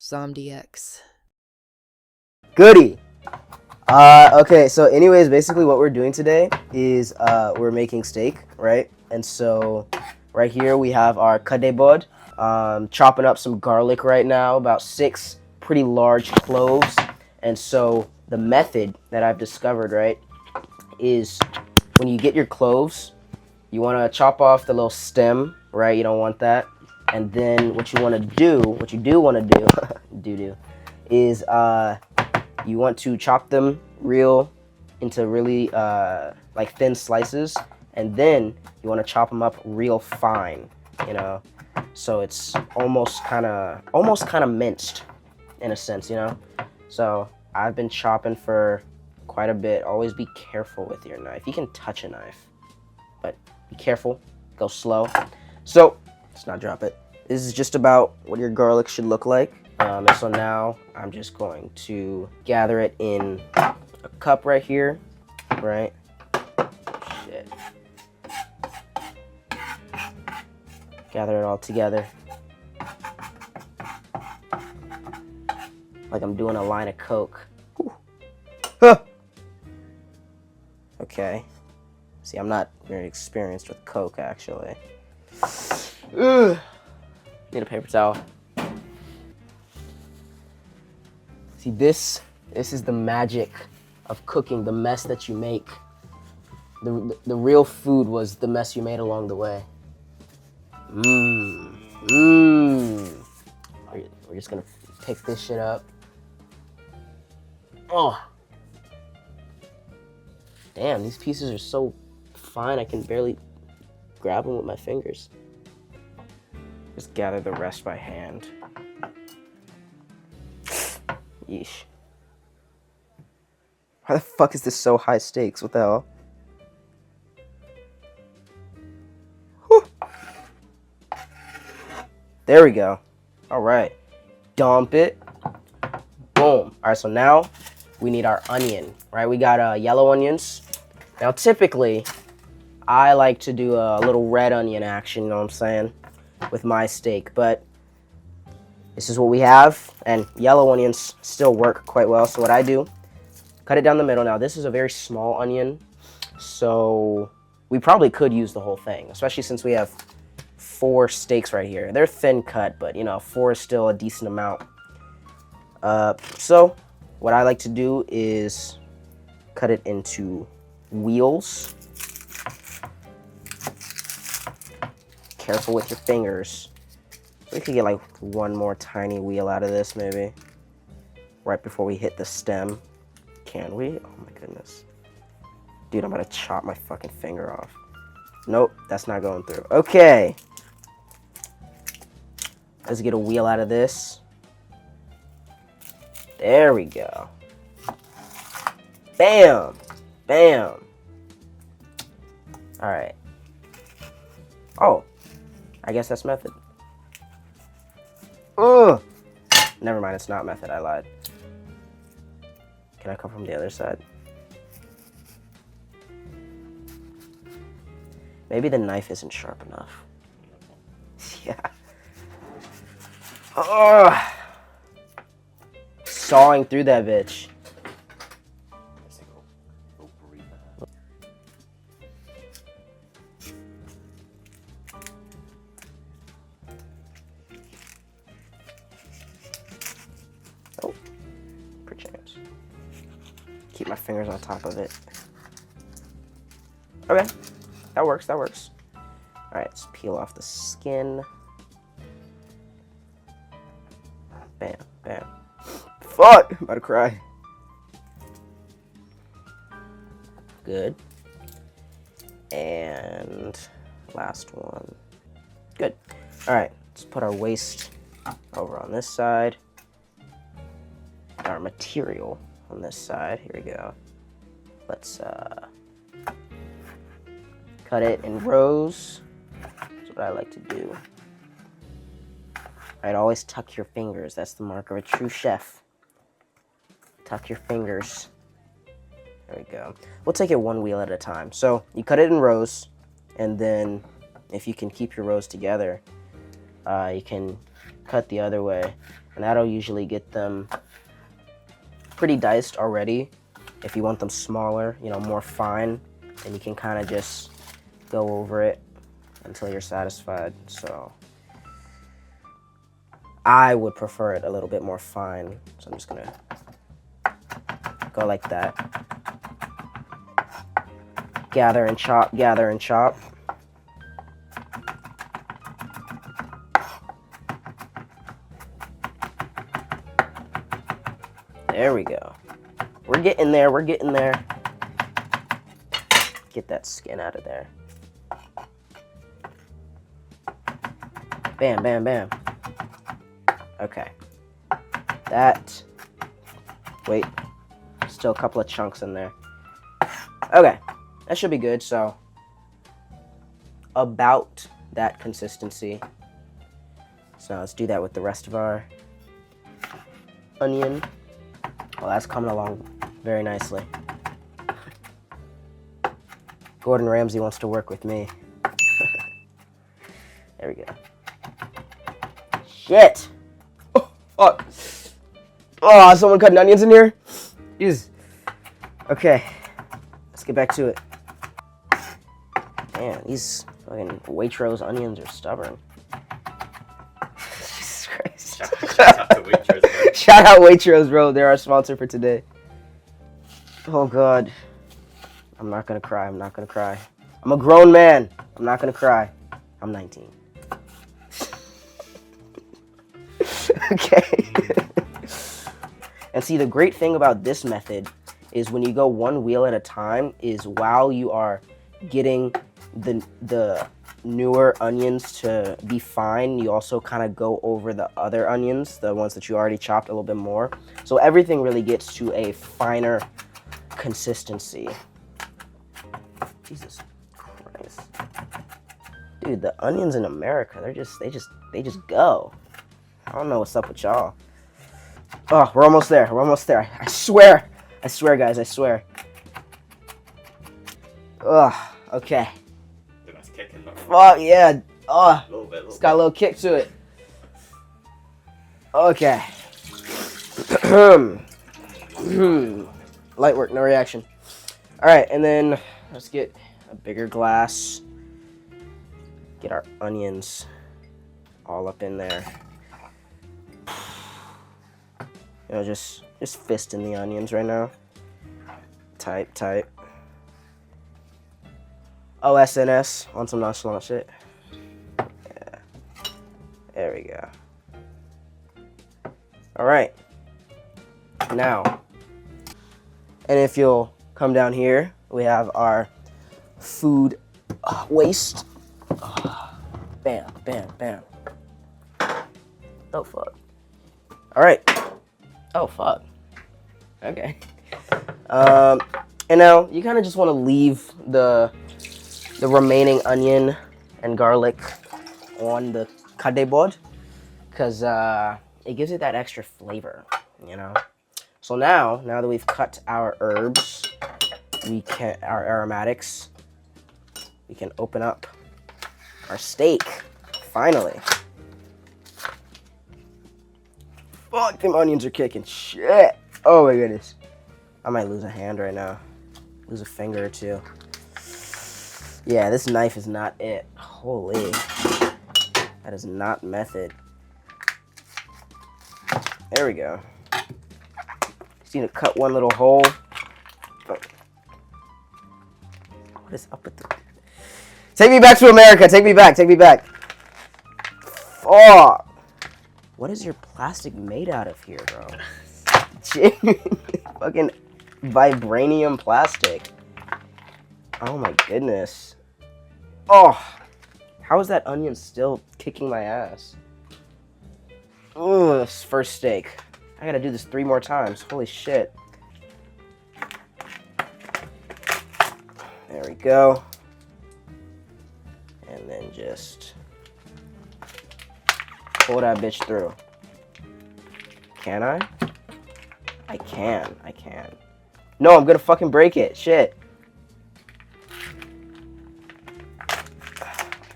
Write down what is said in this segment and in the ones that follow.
ZomDX. Goody. Okay, so anyways, basically what we're doing today is we're making steak, right? And so right here we have our kadebod. Chopping up some garlic right now, about 6 pretty large cloves. And so the method that I've discovered, right, is when you get your cloves, you want to chop off the little stem, right? You don't want that. And then what you want to do, what you do want to do, is you want to chop them into really like thin slices, and then you want to chop them up real fine, you know, so it's almost kind of minced in a sense, you know. So I've been chopping for quite a bit. Always be careful with your knife. You can touch a knife, but be careful, go slow. So let's not drop it. This is just about what your garlic should look like. And so now I'm just going to gather it in a cup right here, right? Shit. Gather it all together. Like I'm doing a line of Coke. Huh. Okay. See, I'm not very experienced with Coke, actually. Ugh. Need a paper towel. See, this is the magic of cooking, the mess that you make. The real food was the mess you made along the way. We're just gonna pick this shit up. Oh. Damn, these pieces are so fine I can barely grab them with my fingers. Just gather the rest by hand. Yeesh. Why the fuck is this so high stakes? What the hell? Whew. There we go. All right. Dump it. Boom. All right, so now we need our onion, right? We got yellow onions. Now, typically, I like to do a little red onion action, you know what I'm saying, with my steak, but this is what we have, and yellow onions still work quite well. So what I do, cut it down the middle. Now, this is a very small onion, so we probably could use the whole thing, especially since we have 4 steaks right here. They're thin cut, but, you know, 4 is still a decent amount. So what I like to do is cut it into wheels. Careful with your fingers. We could get like one more tiny wheel out of this maybe. Right before we hit the stem. Can we? Oh my goodness. Dude, I'm about to chop my fucking finger off. Nope, that's not going through. Okay. Let's get a wheel out of this. There we go. Bam! Bam! Alright. Oh. I guess that's method. Ugh! Never mind, it's not method, I lied. Can I come from the other side? Maybe the knife isn't sharp enough. Yeah. Ugh! Sawing through that bitch. Oh, perchance. Keep my fingers on top of it. Okay, that works, that works. All right, let's peel off the skin. Bam, bam. Fuck! I'm about to cry. Good. And last one. Good. Alright, let's put our waste over on this side. Our material on this side. Here we go. Let's cut it in rows. That's what I like to do. Alright, always tuck your fingers. That's the mark of a true chef. Tuck your fingers. There we go. We'll take it one wheel at a time. So you cut it in rows, and then if you can keep your rows together, you can cut the other way. And that'll usually get them pretty diced already. If you want them smaller, you know, more fine, then you can kind of just go over it until you're satisfied. So I would prefer it a little bit more fine. So I'm just gonna go like that. Gather and chop, gather and chop. There we go. We're getting there, we're getting there. Get that skin out of there. Bam, bam, bam. Okay. That. Wait. Still a couple of chunks in there. Okay. That should be good, so. About that consistency. So let's do that with the rest of our onion. Well, that's coming along very nicely. Gordon Ramsay wants to work with me. There we go. Shit! Oh, fuck. Oh, someone cutting onions in here? Jeez. Okay. Let's get back to it. Man, these fucking Waitrose onions are stubborn. Jesus Christ. Shout out to Waitrose, bro. Shout out Waitrose, bro. They're our sponsor for today. Oh, God. I'm not gonna cry. I'm not gonna cry. I'm a grown man. I'm not gonna cry. I'm 19. Okay. And see, the great thing about this method is when you go one wheel at a time is while you are getting the newer onions to be fine, you also kind of go over the other onions, the ones that you already chopped a little bit more. So everything really gets to a finer consistency. Jesus Christ. Dude, the onions in America, they just go. I don't know what's up with y'all. Oh, we're almost there. We're almost there. I swear. I swear, guys. I swear. Ugh. Okay. Dude, that's kicking. Oh, yeah. Oh, A little bit. it's got a little kick to it. Okay. Light work, no reaction. All right, and then let's get a bigger glass. Get our onions all up in there. You know, just fisting the onions right now. Tight, tight. OSNS on some nonchalant shit. Yeah. There we go. All right. Now, and if you'll come down here, we have our food waste. Bam, bam, bam. Oh, fuck. All right. Oh, fuck. Okay. And now you kind of just want to leave the remaining onion and garlic on the kade board because it gives it that extra flavor, you know. So now that we've cut our herbs, our aromatics, we can open up our steak. Finally. Fuck, them onions are kicking. Shit. Oh my goodness. I might lose a hand right now. Lose a finger or two. Yeah, this knife is not it. Holy. That is not method. There we go. Just need to cut one little hole. What is up with the... Take me back to America. Take me back. Take me back. Fuck. What is your plastic made out of here, bro? Fucking vibranium plastic. Oh my goodness. Oh. How is that onion still kicking my ass? Ooh, this first steak. I gotta do this 3 more times. Holy shit. There we go. And then just pull that bitch through. Can I? I can. No, I'm gonna fucking break it. Shit.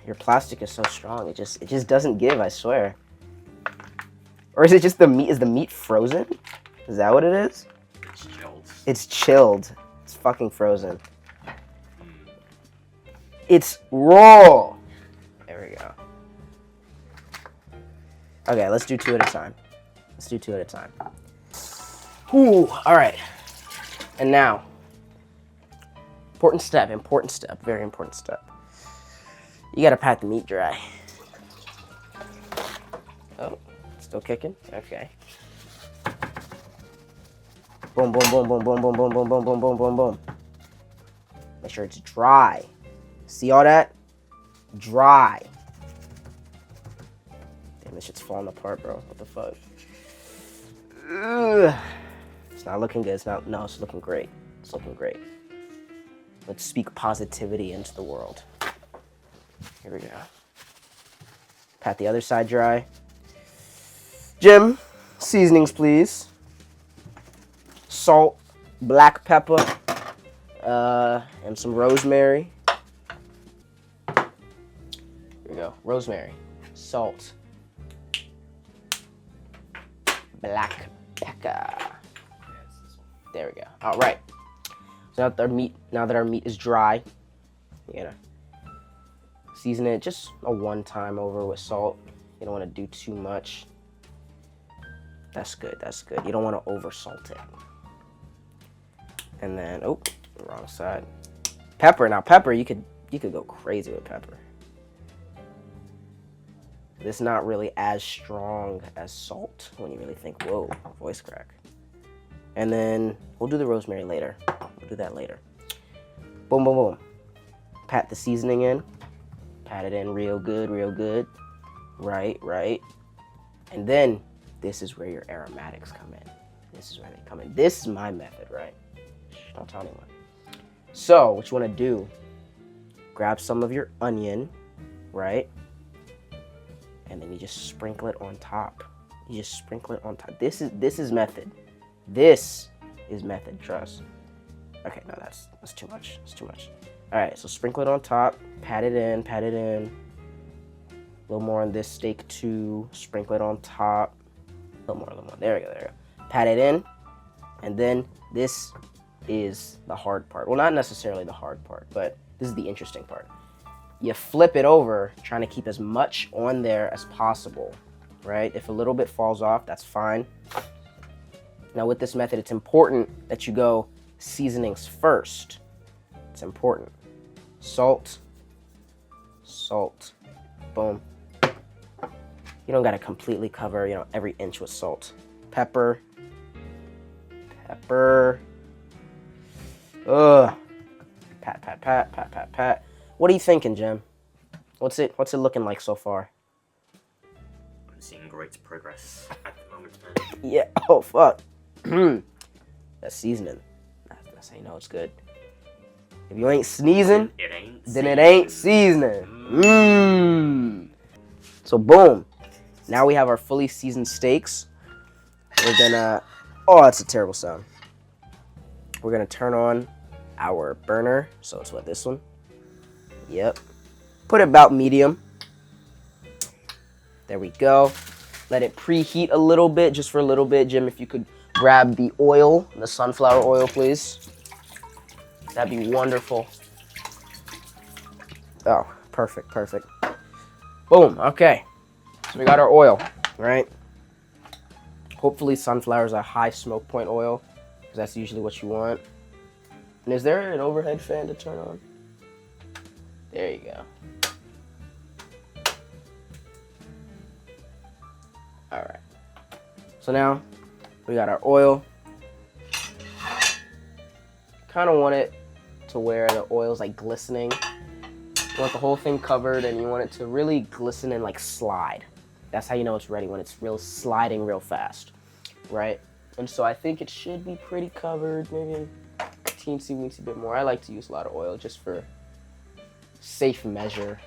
Your plastic is so strong. It just doesn't give, I swear. Or is it just the meat? Is the meat frozen? Is that what it is? It's chilled. It's chilled. It's fucking frozen. It's raw. There we go. Okay, let's do 2 at a time. Let's do 2 at a time. Ooh, all right. And now, important step, very important step. You gotta pat the meat dry. Oh, still kicking? Okay. Boom, boom, boom, boom, boom, boom, boom, boom, boom, boom, boom, boom, boom. Make sure it's dry. See all that? Dry. Damn, this shit's falling apart, bro. What the fuck? Ugh. It's not looking good. No, it's looking great. It's looking great. Let's speak positivity into the world. Here we go. Pat the other side dry. Jim, seasonings, please. Salt, black pepper, and some rosemary. Here we go. Rosemary, salt, black pepper. There we go. All right. So now that our meat is dry, you gotta season it just a one-time over with salt. You don't want to do too much. That's good. That's good. You don't want to over salt it. And then, oh, wrong side. Pepper. Now, pepper, you could go crazy with pepper. It's not really as strong as salt when you really think, whoa, voice crack. And then we'll do the rosemary later. We'll do that later. Boom, boom, boom. Pat the seasoning in. Pat it in real good, real good. Right, right. And then this is where your aromatics come in. This is where they come in. This is my method, right? Shh, don't tell anyone. So what you want to do, grab some of your onion, right? And then you just sprinkle it on top. You just sprinkle it on top. This is method. This is method, trust. Okay, no, that's too much. It's too much. All right, so sprinkle it on top. Pat it in, pat it in. A little more on this steak too. Sprinkle it on top. A little more. There we go, there we go. Pat it in. And then this is the hard part. Well, not necessarily the hard part, but this is the interesting part. You flip it over, trying to keep as much on there as possible, right? If a little bit falls off, that's fine. Now with this method, it's important that you go seasonings first. It's important. Salt, salt, boom. You don't gotta completely cover, every inch with salt. Pepper, pepper. Ugh. Pat, pat, pat, pat, pat, pat. What are you thinking, Jim? What's it looking like so far? I'm seeing great progress at the moment, man. Yeah. Oh fuck. That's seasoning. That's how you know it's good. If you ain't sneezing, then it ain't seasoning. So boom. Now we have our fully seasoned steaks. We're gonna. Oh, that's a terrible sound. We're gonna turn on our burner. So it's what, this one? Yep. Put it about medium. There we go. Let it preheat a little bit, just for a little bit. Jim, if you could grab the oil, the sunflower oil, please. That'd be wonderful. Oh, perfect, perfect. Boom, okay. So we got our oil, right? Hopefully sunflower is a high smoke point oil, because that's usually what you want. And is there an overhead fan to turn on? There you go. All right. So now we got our oil. Kind of want it to where the oil's like glistening. You want the whole thing covered, and you want it to really glisten and like slide. That's how you know it's ready, when it's real sliding real fast, right? And so I think it should be pretty covered, maybe a teensy-weensy bit more. I like to use a lot of oil just for safe measure,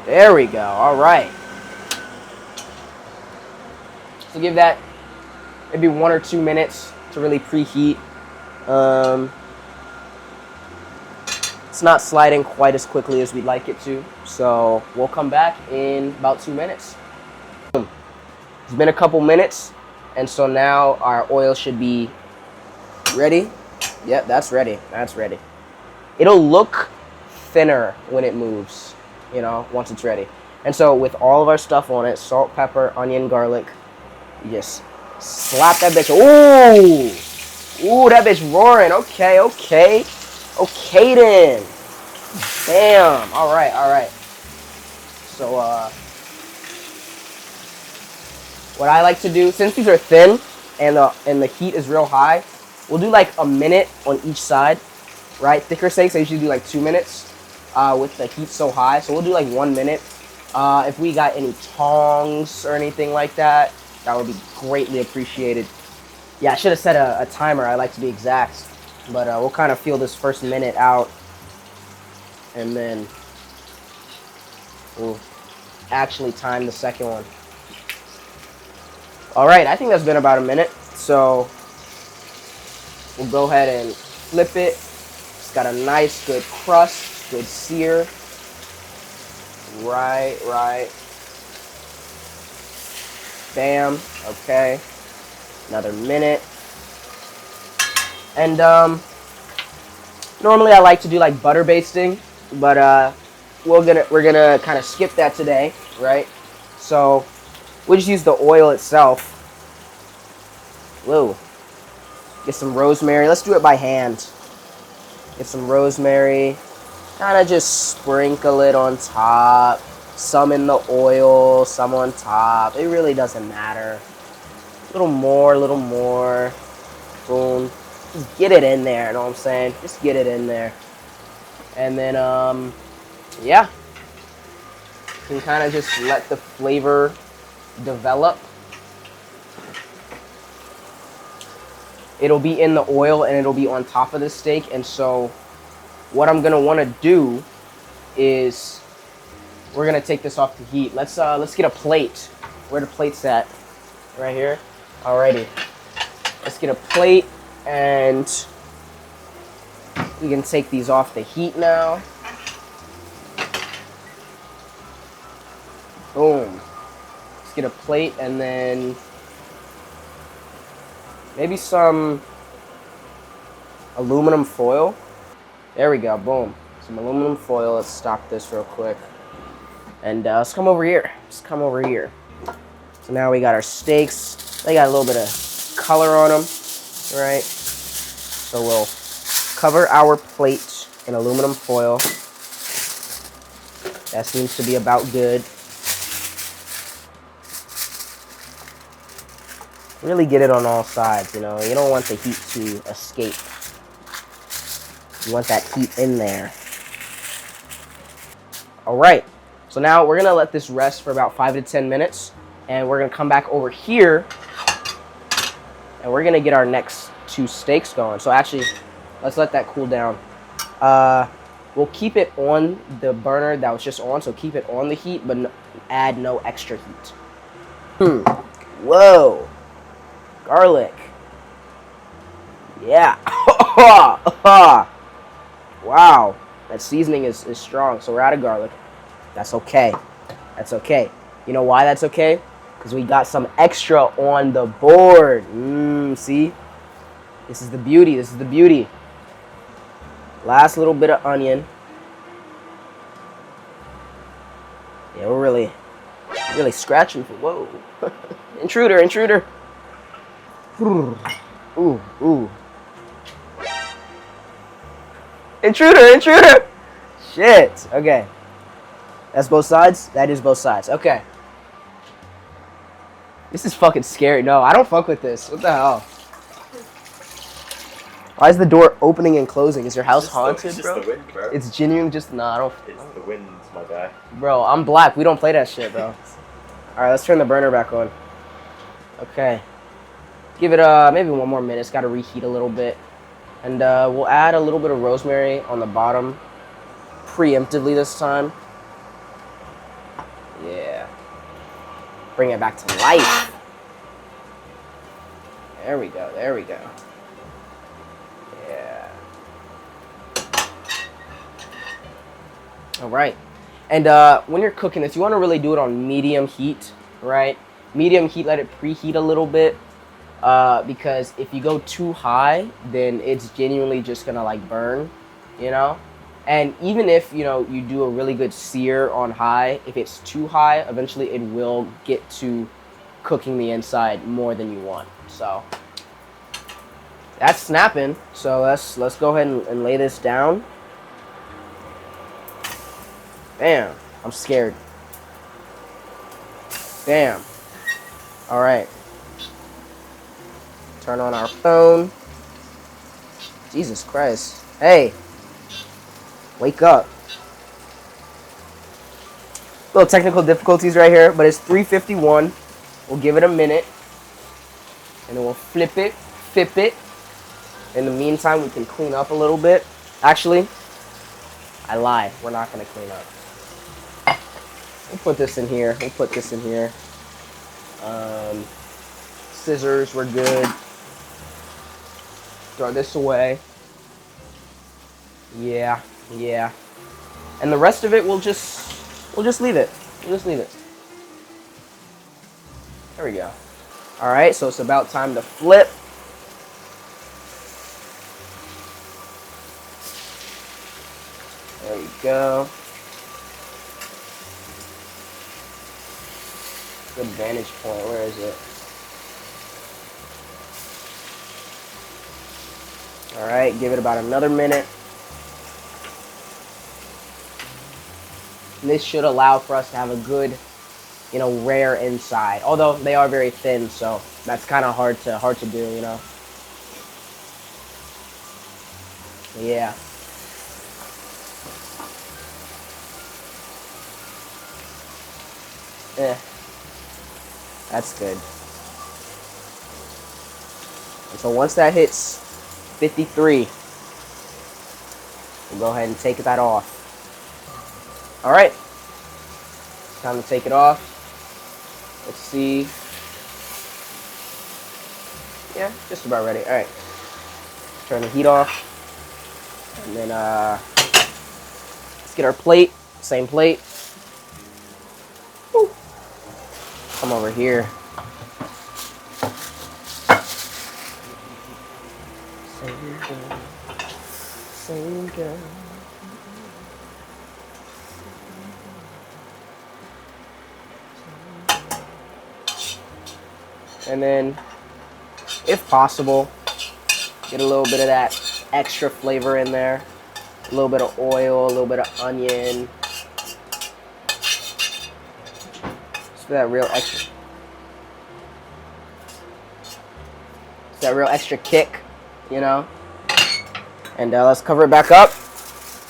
There we go. All right. So give that maybe 1 or 2 minutes to really preheat. it's not sliding quite as quickly as we'd like it to. So we'll come back in about 2 minutes. It's been a couple minutes, and so now our oil should be ready. Yep, that's ready. That's ready. It'll look thinner when it moves, you know, once it's ready. And so with all of our stuff on it, salt, pepper, onion, garlic, you just slap that bitch. Ooh! Ooh, that bitch roaring. Okay, okay. Okay then. Bam. All right, all right. So, what I like to do, since these are thin and the heat is real high, we'll do like a minute on each side, right? Thicker steaks, I usually do like 2 minutes with the heat so high. So we'll do like 1 minute. If we got any tongs or anything like that, that would be greatly appreciated. Yeah, I should have set a timer. I like to be exact. But we'll kind of feel this first minute out. And then we'll actually time the second one. All right, I think that's been about a minute. So we'll go ahead and flip it. It's got a nice, good crust, good sear. Right, right. Bam. Okay. Another minute. And normally I like to do like butter basting, but we're gonna kind of skip that today, right? So we'll just use the oil itself. Whoa. Get some rosemary. Let's do it by hand. Get some rosemary. Kind of just sprinkle it on top. Some in the oil, some on top. It really doesn't matter. A little more. Boom. Just get it in there, you know what I'm saying? Just get it in there. And then, yeah. You can kind of just let the flavor develop. It'll be in the oil and it'll be on top of the steak. And so what I'm gonna want to do is we're gonna take this off the heat. Let's get a plate. Where the plate's at? Right here. Alrighty. Let's get a plate and we can take these off the heat now. Boom. Let's get a plate and then maybe some aluminum foil. There we go, boom. Some aluminum foil. Let's stop this real quick. And let's come over here. Let's come over here. So now we got our steaks. They got a little bit of color on them, right? So we'll cover our plate in aluminum foil. That seems to be about good. Really get it on all sides, you know. You don't want the heat to escape. You want that heat in there. All right. So now we're going to let this rest for about 5 to 10 minutes. And we're going to come back over here. And we're going to get our next 2 steaks going. So actually, let's let that cool down. We'll keep it on the burner that was just on. So keep it on the heat, but add no extra heat. Whoa. Garlic. Yeah. Wow. That seasoning is strong. So we're out of garlic. That's okay. That's okay. You know why that's okay? Because we got some extra on the board. See? This is the beauty. This is the beauty. Last little bit of onion. Yeah, we're really scratching for, whoa. Intruder. Ooh. Intruder. Shit. Okay. That's both sides? That is both sides. Okay. This is fucking scary. No, I don't fuck with this. What the hell? Why is the door opening and closing? Is your house haunted, it's just bro? the wind, bro? It's genuine. Just nah. I don't. It's the wind, my guy. Bro, I'm black. We don't play that shit, bro. All right, let's turn the burner back on. Okay. Give it maybe 1 more minute. It's got to reheat a little bit, and we'll add a little bit of rosemary on the bottom, preemptively this time. Yeah. Bring it back to life. There we go. Yeah. All right. And when you're cooking this, you want to really do it on medium heat, right? Medium heat, let it preheat a little bit. Because if you go too high, then it's genuinely just gonna like burn, you know? And even if, you know, you do a really good sear on high, if it's too high, eventually it will get to cooking the inside more than you want. So that's snapping. So let's go ahead and lay this down. Damn, I'm scared. Damn. All right. Turn on our phone. Jesus Christ. Hey. Wake up. Little technical difficulties right here, but it's 3:51. We'll give it a minute. And then we'll flip it. In the meantime, we can clean up a little bit. Actually, I lied. We're not going to clean up. We'll put this in here. Scissors, we're good. Throw this away. Yeah. And the rest of it, we'll just leave it. There we go. All right, so it's about time to flip. There we go. Good vantage point. Where is it? All right, give it about another minute. And this should allow for us to have a good, you know, rare inside. Although they are very thin, so that's kind of hard to do, you know. Yeah. That's good. And so once that hits 53, we'll go ahead and take that off. All right, time to take it off. Let's see. Yeah, just about ready. All right, turn the heat off, and then let's get our plate. Same plate. Woo. Come over here. Same girl. And then, if possible, get a little bit of that extra flavor in there. A little bit of oil, a little bit of onion. Just for that real extra. It's that real extra kick, you know? And let's cover it back up.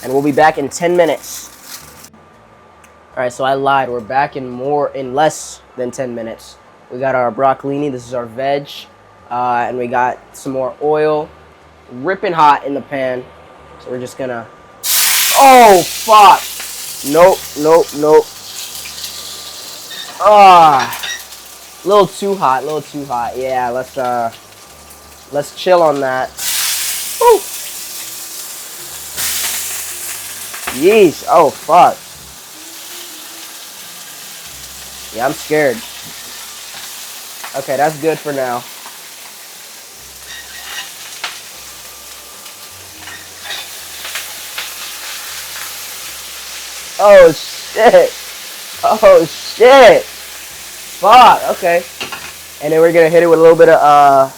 And we'll be back in 10 minutes. Alright, so I lied. We're back in less than 10 minutes. We got our broccolini. This is our veg. And we got some more oil. Ripping hot in the pan. So we're just gonna... Oh, fuck! Nope. Ah, a little too hot. Yeah, let's chill on that. Woo! Yeesh. Oh, fuck. Yeah, I'm scared. Okay, that's good for now. Oh shit. Fuck. Okay. And then we're gonna hit it with a little bit of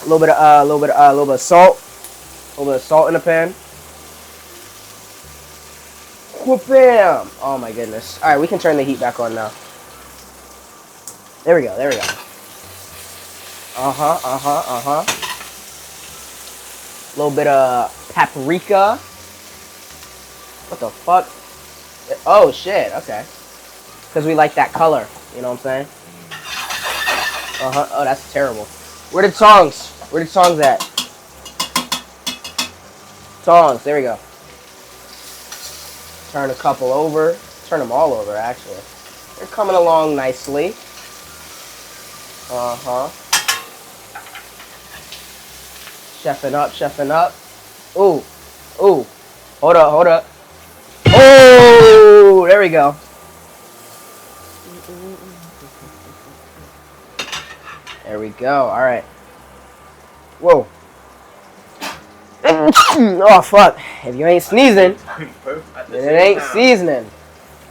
salt. A little bit of salt in the pan. Whoop-bam! Oh my goodness. All right, we can turn the heat back on now. There we go. A little bit of paprika. What the fuck? Oh shit, okay. Because we like that color, you know what I'm saying? Oh, that's terrible. Where the tongs? Where the tongs at? Tongs, there we go. Turn a couple over. Turn them all over, actually. They're coming along nicely. Chefing up. Ooh. Hold up. Oh, there we go. There we go. All right. Whoa. Oh, fuck. If you ain't sneezing, then it ain't seasoning.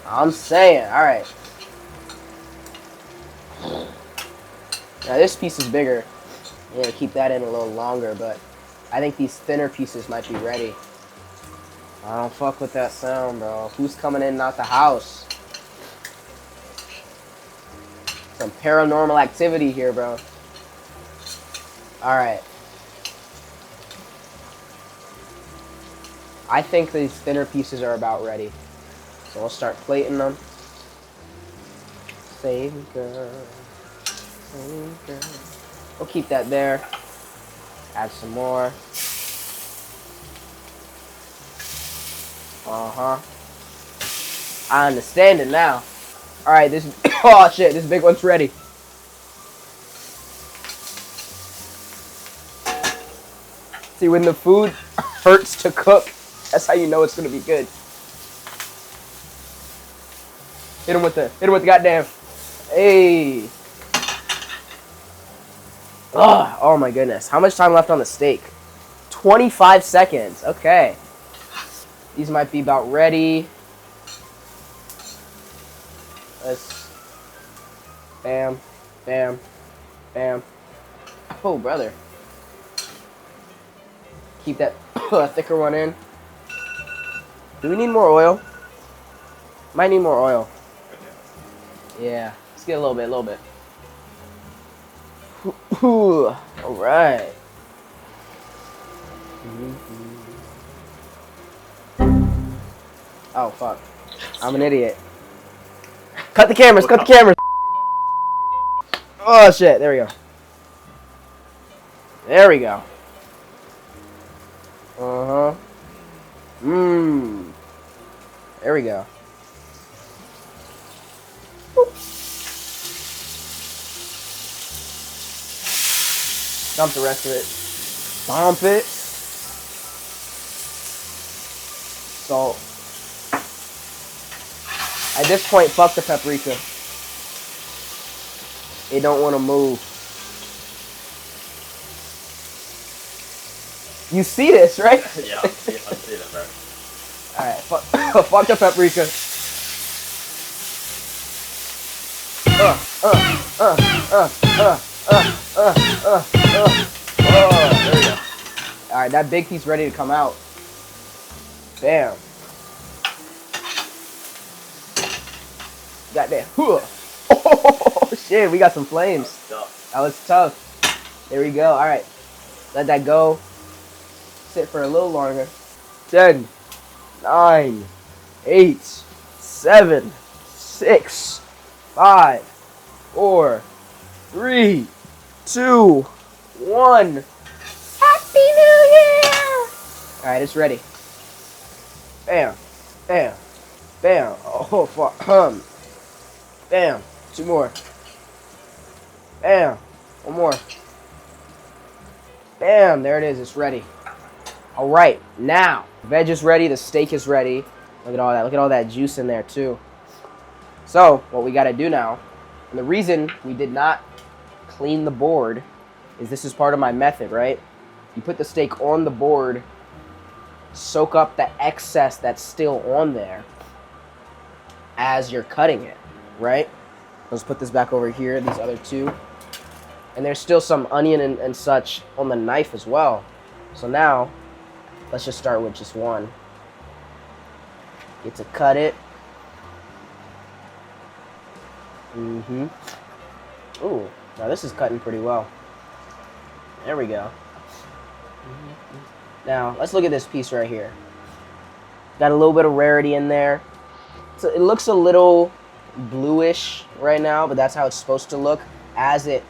I'm saying. All right. Now, this piece is bigger. I'm going to keep that in a little longer, but I think these thinner pieces might be ready. I don't fuck with that sound, bro. Who's coming in out the house? Some paranormal activity here, bro. Alright. I think these thinner pieces are about ready. So we'll start plating them. Same girl. Same girl. We'll keep that there. Add some more. Uh-huh. I understand it now. Alright, this... Oh, shit. This big one's ready. See, when the food hurts to cook, that's how you know it's going to be good. Hit him with the goddamn... Hey. Oh my goodness. How much time left on the steak? 25 seconds. Okay. These might be about ready. Let's... Bam. Bam. Bam. Oh, brother. Keep that thicker one in. Do we need more oil? Might need more oil. Yeah. Let's get a little bit, All right. Oh, fuck. I'm an idiot. Cut the cameras, cut the cameras. Oh, shit. There we go. There we go. Uh-huh. Mmm. There we go. Dump the rest of it. Dump it. Salt. At this point, fuck the paprika. It don't want to move. You see this, right? Yeah, I see that, bro. Alright, fuck the paprika. There we go. Alright, that big piece ready to come out. Bam. Goddamn. Oh, shit, we got some flames. That was tough. There we go. Alright. Let that go. Sit for a little longer. 10, 9, 8, 7, 6, 5, 4, 3, 2, 1. Happy New Year! Alright, it's ready. Bam. Bam. Bam. Oh, fuck. Bam. 2 more. Bam. 1 more. Bam. There it is. It's ready. Alright. Now, veg is ready. The steak is ready. Look at all that. Look at all that juice in there, too. So, what we got to do now, and the reason we did not clean the board is this is part of my method, right? You put the steak on the board, soak up the excess that's still on there as you're cutting it, right? Let's put this back over here, these other 2. And there's still some onion and such on the knife as well. So now, let's just start with just 1. Get to cut it. Ooh, now this is cutting pretty well. There we go. Now, let's look at this piece right here. Got a little bit of rarity in there. So it looks a little bluish right now, but that's how it's supposed to look. As it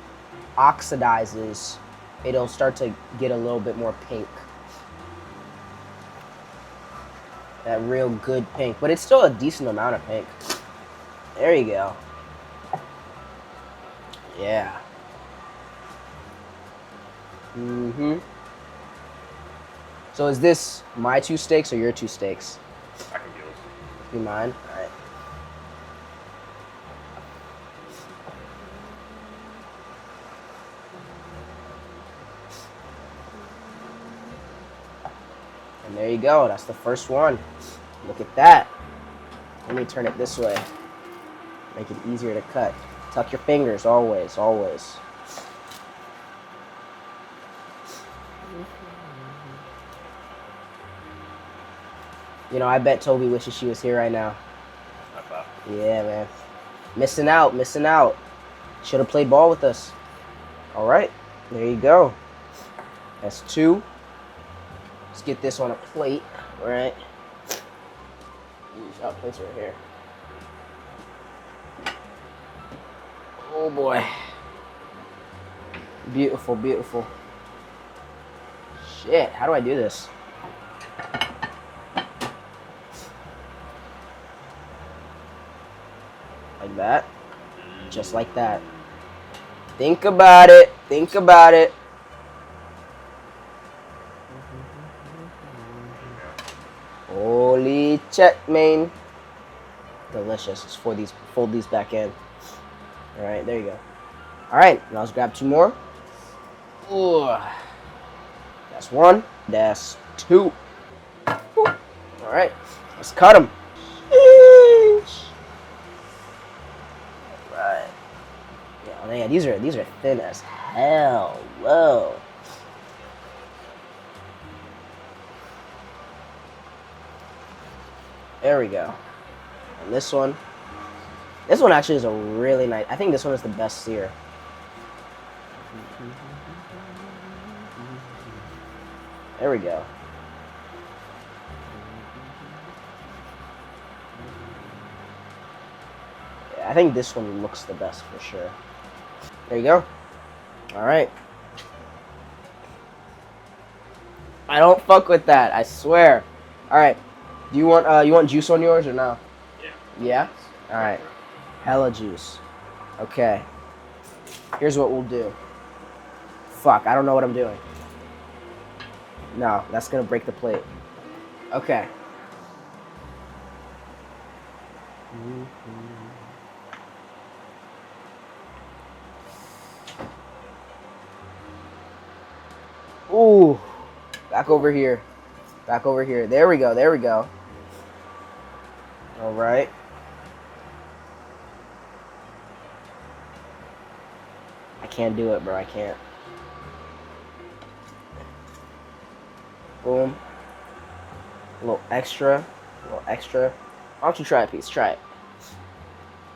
oxidizes, it'll start to get a little bit more pink. That real good pink, but it's still a decent amount of pink. There you go. Yeah. So is this my 2 steaks or your 2 steaks? I can do it. Be mine? Alright. And there you go. That's the first one. Look at that. Let me turn it this way. Make it easier to cut. Tuck your fingers, always, always. You know, I bet Toby wishes she was here right now. Yeah, man. Missing out, missing out. Should have played ball with us. All right, there you go. That's 2. Let's get this on a plate, all right? Our plates right here. Oh boy. Beautiful, beautiful. Shit, how do I do this? Like that. Just like that. Think about it. Think about it. Holy check, man. Delicious. Let's fold these back in. Alright, there you go. Alright, now let's grab 2 more. Ooh. That's 1. That's 2. Alright, let's cut them. Right. Yeah, man, these are thin as hell. Whoa. There we go. And this one actually is a really nice. I think this one is the best sear. There we go. Yeah, I think this one looks the best for sure. There you go. All right. I don't fuck with that. I swear. All right. Do you want juice on yours or no? Yeah. Yeah? All right. Hella juice. Okay. Here's what we'll do. Fuck, I don't know what I'm doing. No, that's gonna break the plate. Okay. Ooh. Back over here. Back over here. There we go. There we go. All right. I can't do it, bro. I can't. Boom. A little extra. A little extra. Why don't you try it, Peace? Try it.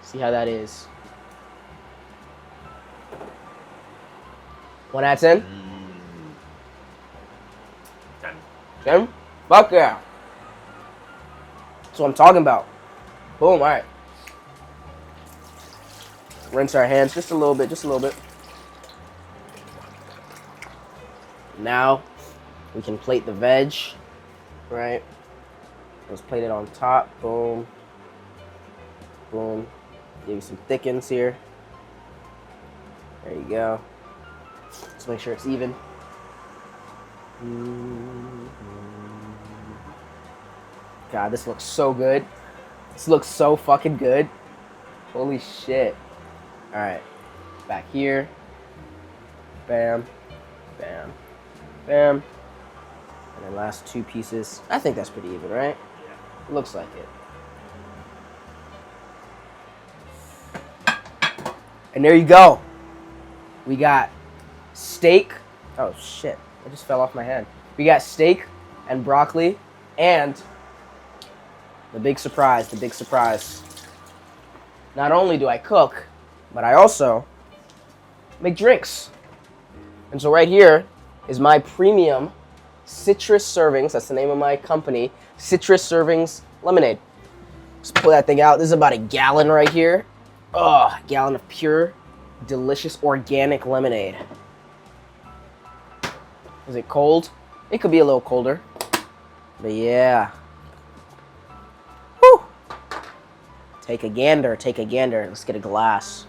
See how that is. 1 out of 10? 10. 10? Fuck yeah. That's what I'm talking about. Boom, alright. Rinse our hands just a little bit, just a little bit. Now, we can plate the veg, right? Let's plate it on top, boom. Boom. Give you some thickens here. There you go. Let's make sure it's even. God, this looks so good. This looks so fucking good. Holy shit. Alright. Back here. Bam. Bam. Bam. And then last 2 pieces. I think that's pretty even, right? Yeah. Looks like it. And there you go. We got steak. Oh shit. It just fell off my hand. We got steak and broccoli and the big surprise, the big surprise. Not only do I cook, but I also make drinks. And so right here is my premium citrus servings. That's the name of my company. Citrus servings lemonade. Let's pull that thing out. This is about a gallon right here. Oh, a gallon of pure, delicious, organic lemonade. Is it cold? It could be a little colder. But yeah. Whew. Take a gander, take a gander. Let's get a glass.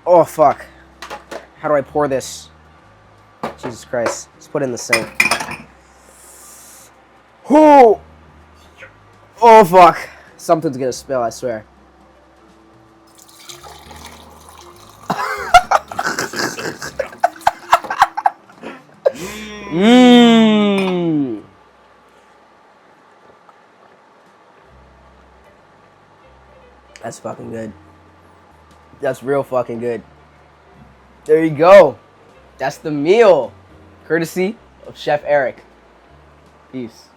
Oh, fuck. How do I pour this? Jesus Christ. Let's put it in the sink. Oh, oh fuck. Something's gonna spill, I swear. Mmm. That's fucking good. That's real fucking good. There you go. That's the meal. Courtesy of Chef Eric. Peace.